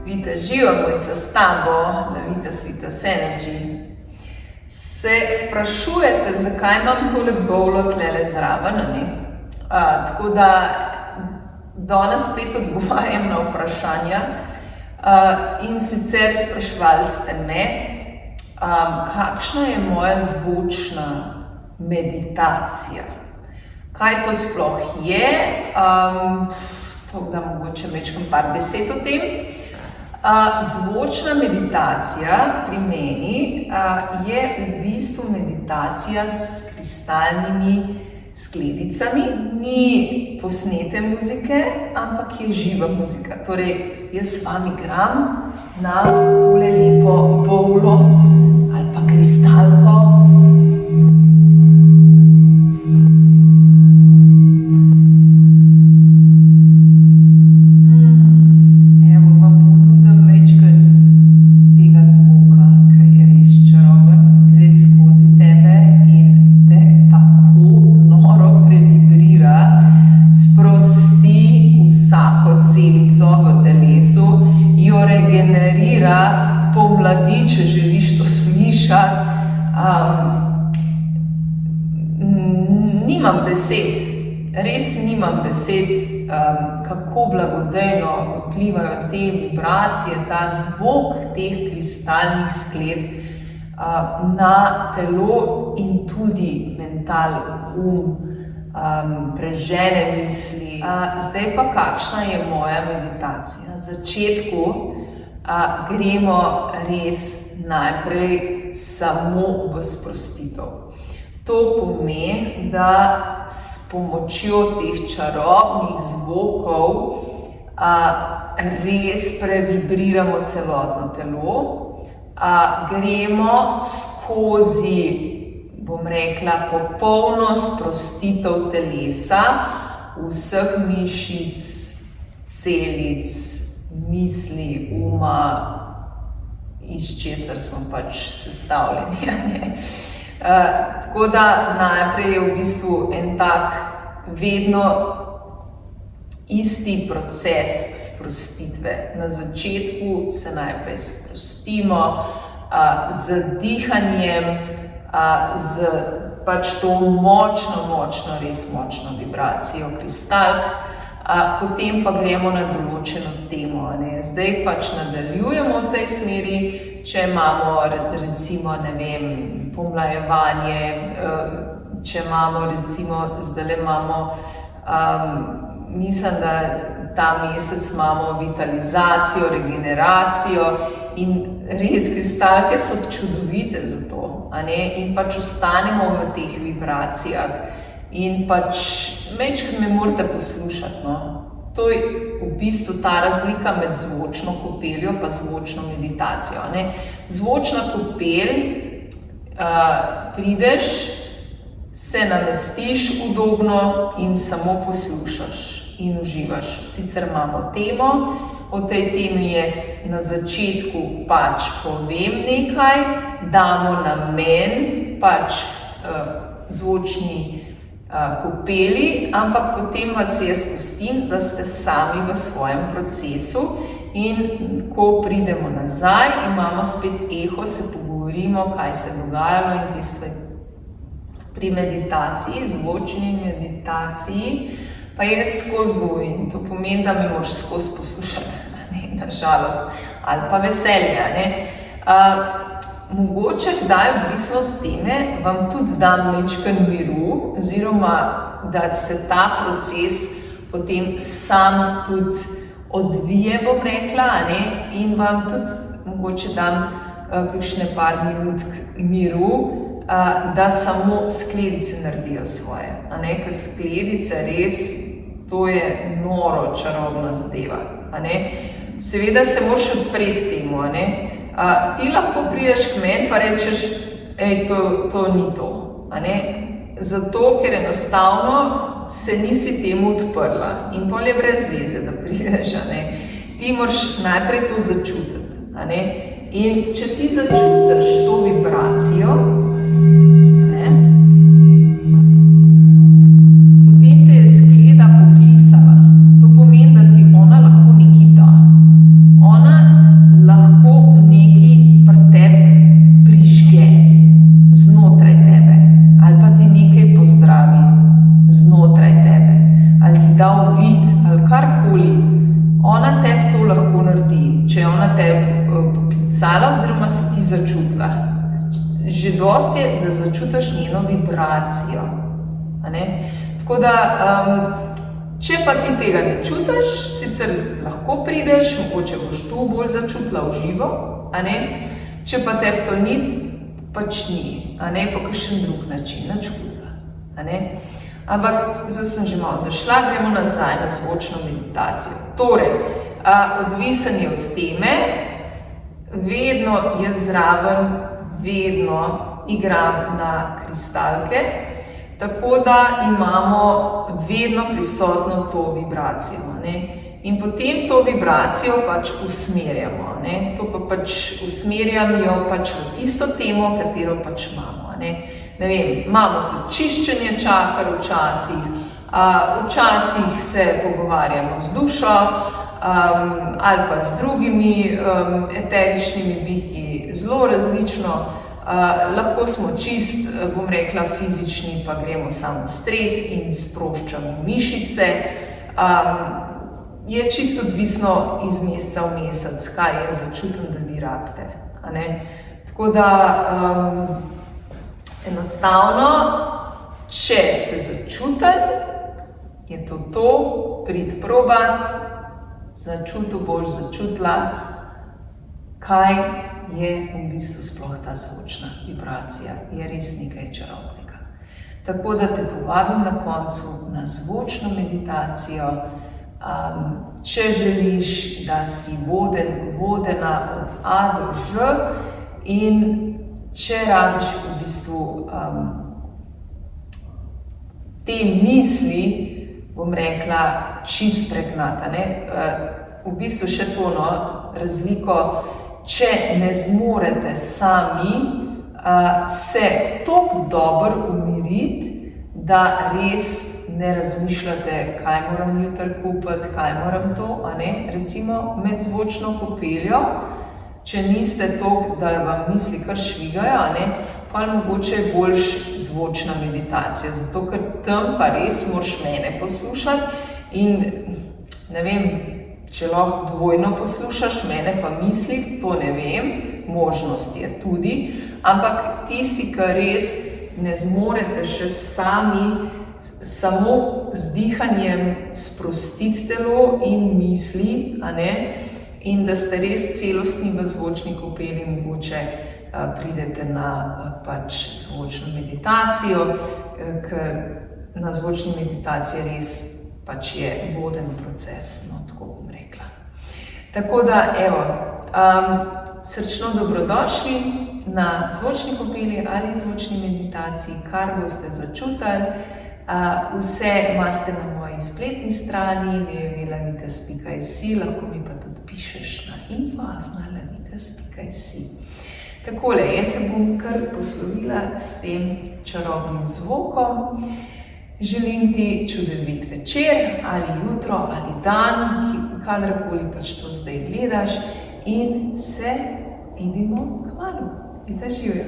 Vita živa, mojca s tabo, Lavita Svitas Energy. Se sprašujete, zakaj imam tole bowlo tlele zraven, ne? Tako da danes spet odgovarjam na vprašanja in sicer sprašvali ste me, kakšna je moja zvočna meditacija. Kaj to sploh je? Tako da mogoče mečkam par besed o tem. Zvočna meditacija pri meni je v bistvu meditacija s kristalnimi skledicami. Ni posnete muzike, ampak je živa muzika. Torej, jaz s vami igram na tole lepo bowlo ali pa kristalko. Pomladi, če želiš to slišati. Nimam besed, res nimam besed, kako blagodejno vplivajo te vibracije, ta zvok teh kristalnih skled na telo in tudi mental, prežene misli. Zdaj pa kakšna je moja meditacija? Na začetku gremo res najprej samo v sprostitev. To pomeni, da s pomočjo teh čarobnih zvokov res previbriramo celotno telo. Gremo skozi, bom rekla, popolno sprostitev telesa, vseh mišic, celic, misli, iz česar smo pač sestavljeni. Tako da najprej je v bistvu en tak vedno isti proces sprostitve. Na začetku se najprej sprostimo z dihanjem, z pač to res močno vibracijo kristalk. Potem pa gremo na določeno temo. Zdaj pač nadaljujemo v tej smeri, če imamo recimo, pomlajevanje, če imamo recimo, zdajle imamo, mislim, da ta mesec imamo vitalizacijo, regeneracijo in res kristalke so čudovite za to, in pač ostanemo v teh vibracijah. In pač mečkrat me morate poslušati, no. To je v bistvu ta razlika med zvočno kopeljo pa zvočno meditacijo, Zvočna kopelj, prideš, se namestiš udobno in samo poslušaš in uživaš. Sicer imamo temo, o tej temi jaz na začetku pač povem nekaj, damo namen, pač zvočni kopeli, ampak potem vas jaz pustim, da ste sami v svojem procesu in ko pridemo nazaj, imamo spet eho, se pogovorimo, kaj se je dogajalo in tisto pri meditaciji, zvočni meditaciji, pa jaz skozi govorim. To pomeni, da me moraš skozi poslušati, na žalost, ali pa veselje, Mogoče kdaj, odvisno od teme, vam tudi dam mečken miru, oziroma da se ta proces potem sam tudi odvije, bom rekla, in vam tudi mogoče dam kakšne par minut miru, da samo skledice naredijo svoje. Ker skledice res, to je noro čarobna zadeva. Seveda se moraš odpreti temu, ti lahko prideš k meni pa rečeš, to ni to, Zato, ker enostavno se nisi temu odprla in pol je brez veze, da prideš, Ti moraš najprej to začutiti, In če ti začutiš to vibracijo, potem te je skleda poklicala. To pomeni, da ti ona lahko nekaj da. Ona dal vid ali karkoli, ona tebi to lahko naredi, če je ona tebi poklicala oziroma si ti začutila. Že dosti je, da začutiš njeno vibracijo. Tako da, če pa ti tega ne čutiš, sicer lahko prideš, mogoče boš to bolj začutila v živo, če pa tebi to ni, pač ni, po kakšen drug način, nič hudega. Ampak, zdaj sem že malo zašla, gremo nazaj na zvočno meditacijo. Torej, odvisen je od teme, vedno jaz zraven, vedno igram na kristalke, tako da imamo vedno prisotno to vibracijo. In potem to vibracijo pač usmerjamo. To pa pač usmerjam jo pač v tisto temo, katero pač imamo. Ne vem, imamo tudi čiščenje čakr včasih, včasih se pogovarjamo z dušo ali pa z drugimi eteričnimi bitji, zelo različno. Lahko smo čist, bom rekla, fizični, pa gremo samo v stres in sproščamo mišice. Je čisto odvisno iz meseca v mesec, kaj je začutim, da vi rabite. Tako da, enostavno, če ste začutili, je to, pridi probat, začutil boš, začutila, kaj je v bistvu sploh ta zvočna vibracija, je res nekaj čarobnega. Tako da te povabim na koncu na zvočno meditacijo, če želiš, da si vodena od A do Ž in če rabiš v bistvu te misli, bom rekla, čist pregnata. V bistvu še to, razliko, če ne zmorete sami se toliko dobro umiriti, da res ne razmišljate, kaj moram jutri kupiti, kaj moram to, recimo med zvočno kopeljo, če niste toliko, da vam misli kar švigajo, pa mogoče je boljš zvočna meditacija, zato ker tam pa res moraš mene poslušati in ne vem, če lahko dvojno poslušaš mene pa misli, to ne vem, možnost je tudi, ampak tisti, ki res ne zmorete še sami, samo z dihanjem sprostiti telo in misli, in da ste res celostni v zvočni kopeli, mogoče pridete na pač zvočno meditacijo, ker na zvočni meditaciji res pač je voden proces, tako bom rekla. Tako da, evo, srčno dobrodošli na zvočni kopeli ali zvočni meditaciji, kar boste začutili. Vse imate na moji spletni strani www.lavitas.si, lahko mi pa tudi pišeš na info@lavitas.si. Takole, jaz se bom kar poslovila s tem čarobnim zvokom. Želim ti čudovit večer, ali jutro, ali dan, kadarkoli pač to zdaj gledaš in se vidimo kmalu. Vita živjo!